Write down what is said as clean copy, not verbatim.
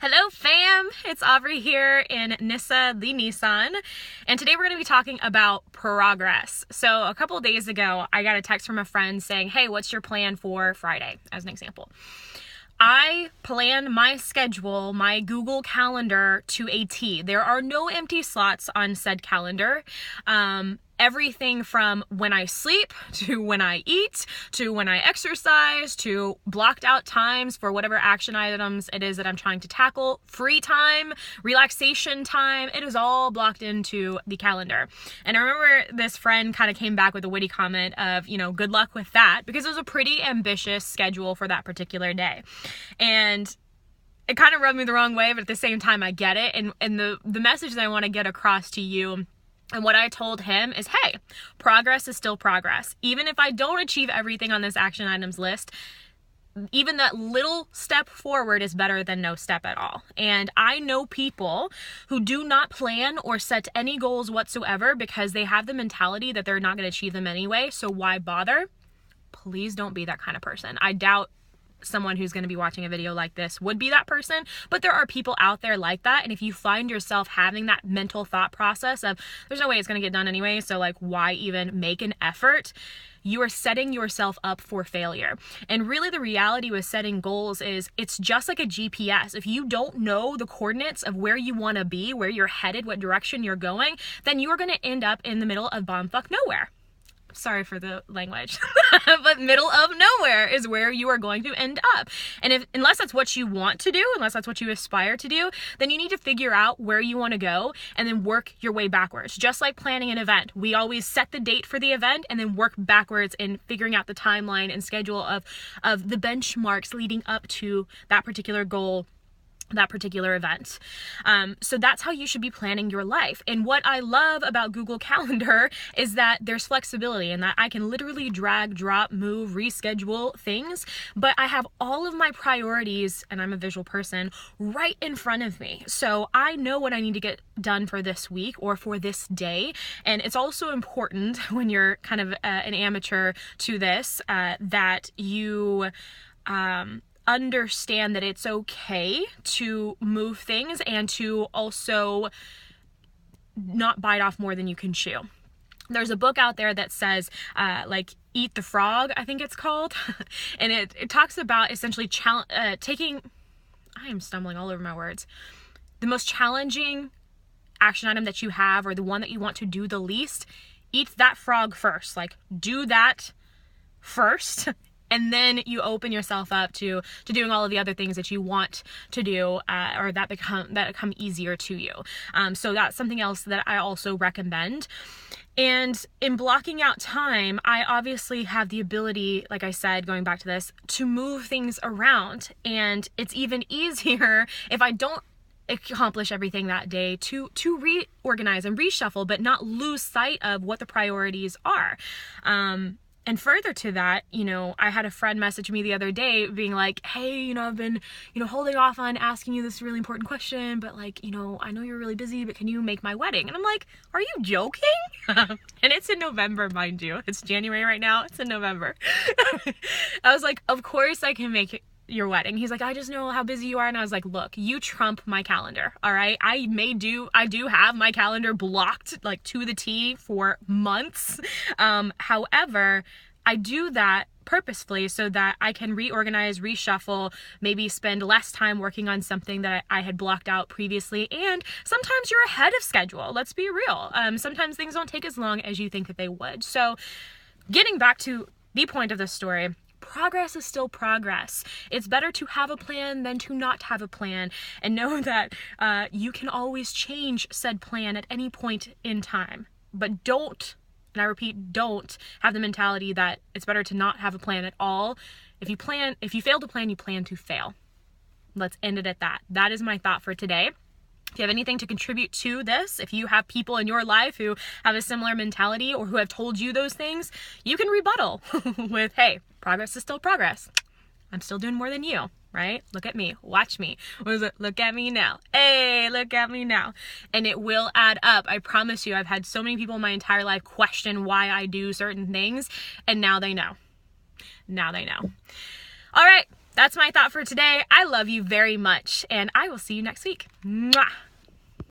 Hello fam, it's Aubrey here in Nissa the Nissan, and today we're going to be talking about progress. So a couple of days ago, I got a text from a friend saying, hey, what's your plan for Friday, as an example. I plan my schedule, my Google Calendar to a T. There are no empty slots on said calendar. Everything from when I sleep, to when I eat, to when I exercise, to blocked out times for whatever action items it is that I'm trying to tackle, free time, relaxation time, it is all blocked into the calendar. And I remember this friend kind of came back with a witty comment of, good luck with that, because it was a pretty ambitious schedule for that particular day. And it kind of rubbed me the wrong way, but at the same time, I get it. And the message that I want to get across to you, and what I told him is, hey, progress is still progress. Even if I don't achieve everything on this action items list, even that little step forward is better than no step at all. And I know people who do not plan or set any goals whatsoever because they have the mentality that they're not going to achieve them anyway. So why bother? Please don't be that kind of person. I doubt someone who's going to be watching a video like this would be that person, but there are people out there like that. And if you find yourself having that mental thought process of there's no way it's going to get done anyway, so like why even make an effort, you are setting yourself up for failure. And really the reality with setting goals is it's just like a GPS. If you don't know the coordinates of where you want to be, where you're headed, what direction you're going, then you are going to end up in the middle of bumfuck nowhere. Sorry for the language, but middle of nowhere is where you are going to end up. And unless that's what you want to do, unless that's what you aspire to do, then you need to figure out where you want to go and then work your way backwards. Just like planning an event, we always set the date for the event and then work backwards in figuring out the timeline and schedule of the benchmarks leading up to that particular goal, that particular event. So that's how you should be planning your life. And what I love about Google Calendar is that there's flexibility and that I can literally drag, drop, move, reschedule things, but I have all of my priorities, and I'm a visual person, right in front of me. So I know what I need to get done for this week or for this day. And it's also important when you're kind of an amateur to this, that you understand that it's okay to move things and to also not bite off more than you can chew. There's a book out there that says, Eat the Frog, I think it's called. And it talks about essentially taking, I am stumbling all over my words, the most challenging action item that you have, or the one that you want to do the least, eat that frog first. Like, do that first. And then you open yourself up to doing all of the other things that you want to do, or that become easier to you. So that's something else that I also recommend. And in blocking out time, I obviously have the ability, like I said, going back to this, to move things around. And it's even easier if I don't accomplish everything that day to reorganize and reshuffle, but not lose sight of what the priorities are. And further to that, I had a friend message me the other day being like, hey, I've been, holding off on asking you this really important question, but I know you're really busy, but can you make my wedding? And I'm like, are you joking? And it's in November, mind you. It's January right now. It's in November. I was like, of course I can make your wedding. He's like, I just know how busy you are. And I was like, look, you trump my calendar. All right. I do have my calendar blocked to the T for months. However, I do that purposefully so that I can reorganize, reshuffle, maybe spend less time working on something that I had blocked out previously. And sometimes you're ahead of schedule. Let's be real. Sometimes things don't take as long as you think that they would. So getting back to the point of this story, progress is still progress. It's better to have a plan than to not have a plan, and know that you can always change said plan at any point in time. But don't, and I repeat, don't have the mentality that it's better to not have a plan at all. If you fail to plan, you plan to fail. Let's end it at that. That is my thought for today. If you have anything to contribute to this, if you have people in your life who have a similar mentality or who have told you those things, you can rebuttal with, hey, progress is still progress. I'm still doing more than you, right? Look at me. Watch me. What is it? Look at me now. Hey, look at me now. And it will add up. I promise you, I've had so many people in my entire life question why I do certain things, and now they know. Now they know. All right. that's my thought for today. I love you very much, and I will see you next week. Mwah!